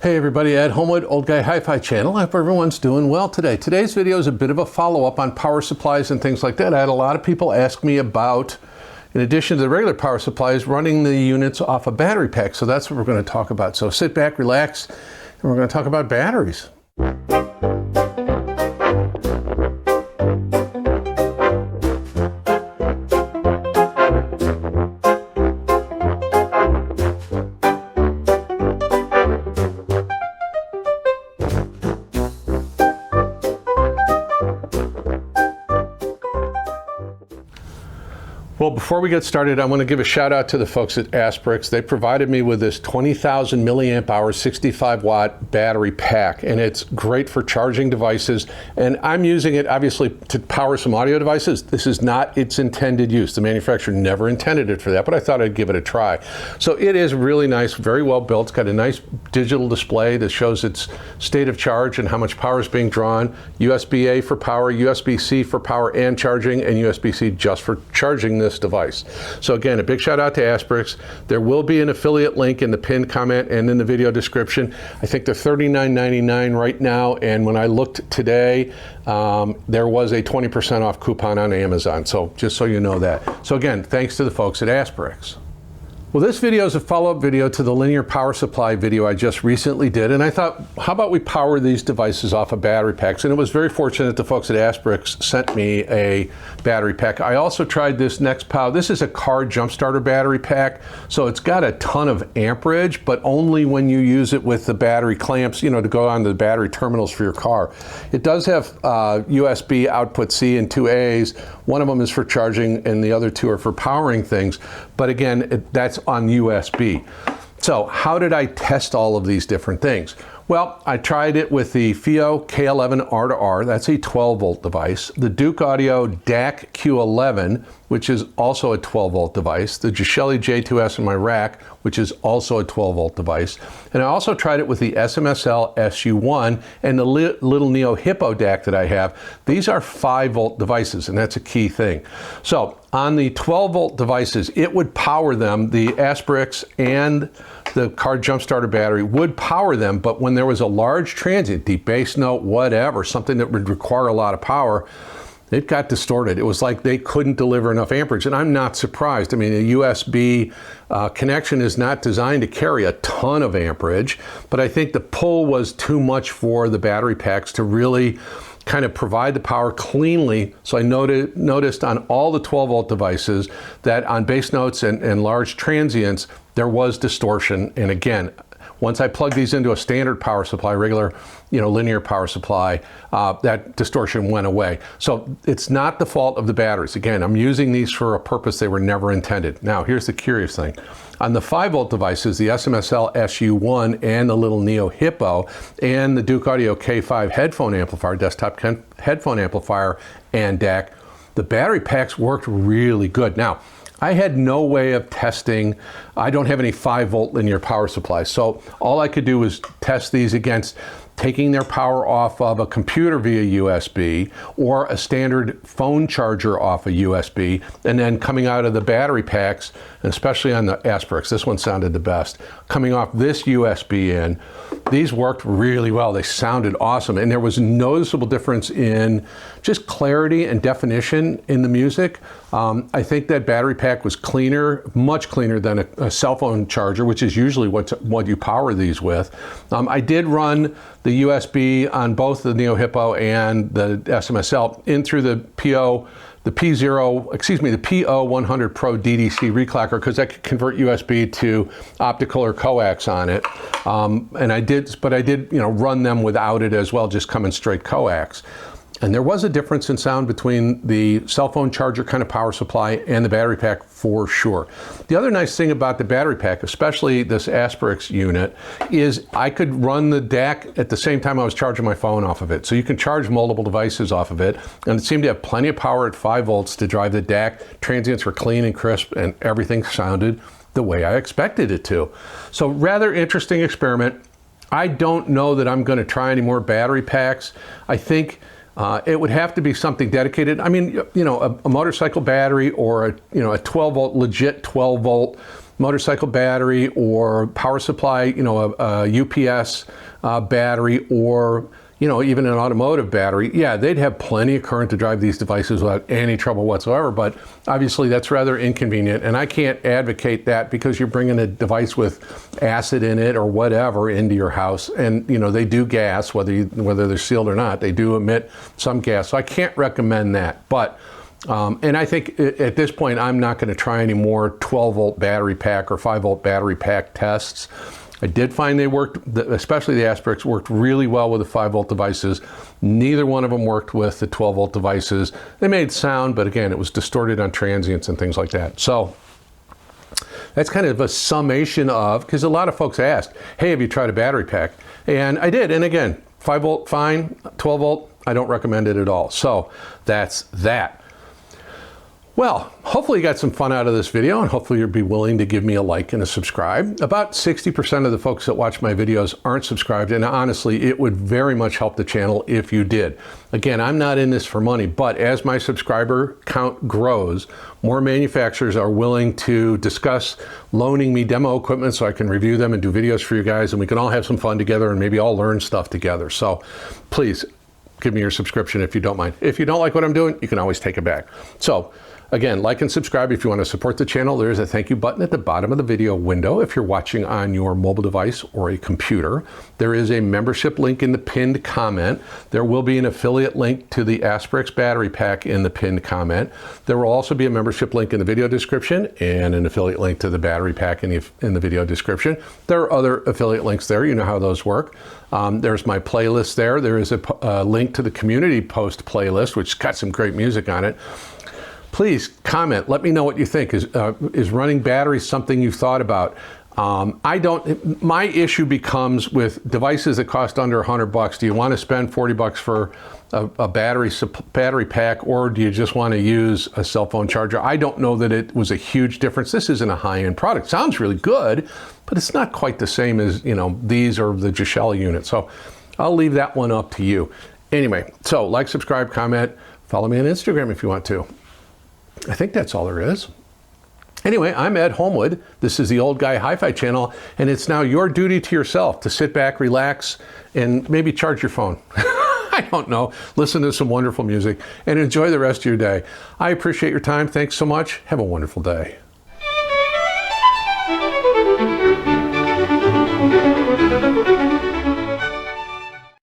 Hey everybody, Ed Homewood, Old Guy Hi-Fi channel. I hope everyone's doing well today. Today's video is a bit of a follow-up on power supplies and things like that. I had a lot of people ask me about, in addition to the regular power supplies, running the units off a battery pack. So that's what we're going to talk about. So sit back, relax, and we're going to talk about batteries. Well, before we get started, I want to give a shout out to the folks at Asperx. They provided me with this 20,000 milliamp hour 65 watt battery pack, and it's great for charging devices. And I'm using it obviously to power some audio devices. This is not its intended use. The manufacturer never intended it for that, but I thought I'd give it a try. So it is really nice, very well built. It's got a nice digital display that shows its state of charge and how much power is being drawn. USB-A for power, USB-C for power and charging, and USB-C just for charging this device. So again, a big shout out to Asperx. There will be an affiliate link in the pinned comment and in the video description. I think they're $39.99 right now, and when I looked today, there was a 20% off coupon on Amazon. So just so you know that. So again, thanks to the folks at Asperx. Well, this video is a follow-up video to the linear power supply video I just recently did, and I thought, how about we power these devices off of battery packs? And it was very fortunate the folks at Asperx sent me a battery pack. I also tried this NextPow. This is a car jump starter battery pack, so it's got a ton of amperage, but only when you use it with the battery clamps, you know, to go on the battery terminals for your car. It does have USB output C and 2 A's. One of them is for charging, and the other two are for powering things. But again, that's on USB. So how did I test all of these different things? Well, I tried it with the FIO K11 R2R, that's a 12 volt device, the Duke Audio DAC Q11, which is also a 12 volt device, the Gishelli J2S in my rack, which is also a 12 volt device, and I also tried it with the SMSL SU1 and the little Neo Hippo DAC that I have. These are 5 volt devices, and that's a key thing. So on the 12 volt devices, it would power them, the Asperx and the car jump starter battery would power them, but when there was a large transient, deep bass note, whatever, something that would require a lot of power, it got distorted. It was like they couldn't deliver enough amperage, and I'm not surprised. I mean, a USB connection is not designed to carry a ton of amperage, but I think the pull was too much for the battery packs to really kind of provide the power cleanly. So I noticed on all the 12 volt devices that on bass notes and large transients, there was distortion. And again, once I plugged these into a standard power supply, regular, linear power supply, that distortion went away. So it's not the fault of the batteries. Again, I'm using these for a purpose they were never intended. Now, here's the curious thing. On the 5 volt devices, the SMSL SU1 and the little Neo Hippo and the Duke Audio K5 headphone amplifier, desktop headphone amplifier and DAC, the battery packs worked really good. Now, I had no way of testing. I don't have any 5 volt linear power supplies. So all I could do was test these against taking their power off of a computer via USB or a standard phone charger off a USB, and then coming out of the battery packs, and especially on the Asperx, this one sounded the best, coming off this USB in, these worked really well. They sounded awesome, and there was a noticeable difference in just clarity and definition in the music. I think that battery pack was cleaner, much cleaner than a cell phone charger, which is usually what you power these with. I did run the USB on both the Neo Hippo and the SMSL in through the PO100 Pro DDC reclocker, because I could convert USB to optical or coax on it. And I did run them without it as well, just coming straight coax. And there was a difference in sound between the cell phone charger kind of power supply and the battery pack for sure. The other nice thing about the battery pack, especially this Asperx unit, is I could run the DAC at the same time I was charging my phone off of it. So you can charge multiple devices off of it, and it seemed to have plenty of power at 5 volts to drive the DAC. Transients were clean and crisp, and everything sounded the way I expected it to. So rather interesting experiment. I don't know that I'm going to try any more battery packs. I think it would have to be something dedicated. I mean, a motorcycle battery or a 12 volt, legit 12 volt motorcycle battery or power supply, you know, a UPS battery, or you know, even an automotive battery, yeah, they'd have plenty of current to drive these devices without any trouble whatsoever. But obviously that's rather inconvenient, and I can't advocate that because you're bringing a device with acid in it or whatever into your house, and you know, they do gas, whether they're sealed or not, they do emit some gas. So I can't recommend that. But and I think at this point, I'm not going to try any more 12-volt battery pack or 5-volt battery pack tests. I did find they worked, especially the Asperx, worked really well with the 5-volt devices. Neither one of them worked with the 12-volt devices. They made sound, but again, it was distorted on transients and things like that. So that's kind of a summation of, because a lot of folks asked, hey, have you tried a battery pack? And I did, and again, 5-volt, fine, 12-volt, I don't recommend it at all. So that's that. Well, hopefully you got some fun out of this video, and hopefully you'll be willing to give me a like and a subscribe. About 60% of the folks that watch my videos aren't subscribed, and honestly, it would very much help the channel if you did. Again, I'm not in this for money, but as my subscriber count grows, more manufacturers are willing to discuss loaning me demo equipment so I can review them and do videos for you guys, and we can all have some fun together and maybe all learn stuff together. So please give me your subscription if you don't mind. If you don't like what I'm doing, you can always take it back. So again, like and subscribe if you want to support the channel. There is a thank you button at the bottom of the video window if you're watching on your mobile device or a computer. There is a membership link in the pinned comment. There will be an affiliate link to the Asperx Battery Pack in the pinned comment. There will also be a membership link in the video description and an affiliate link to the battery pack in the video description. There are other affiliate links there. You know how those work. There's my playlist there. There is a link to the community post playlist, which has got some great music on it. Please comment. Let me know what you think. Is running batteries something you've thought about? My issue becomes with devices that cost under $100. Do you want to spend $40 for a battery pack, or do you just want to use a cell phone charger? I don't know that it was a huge difference. This isn't a high-end product. Sounds really good, but it's not quite the same as, you know, these or the Giselle unit. So I'll leave that one up to you. Anyway, so like, subscribe, comment, follow me on Instagram if you want to. I think that's all there is. Anyway, I'm Ed Homewood. This is the Old Guy Hi-Fi channel, and it's now your duty to yourself to sit back, relax, and maybe charge your phone. I don't know. Listen to some wonderful music and enjoy the rest of your day. I appreciate your time. Thanks so much. Have a wonderful day.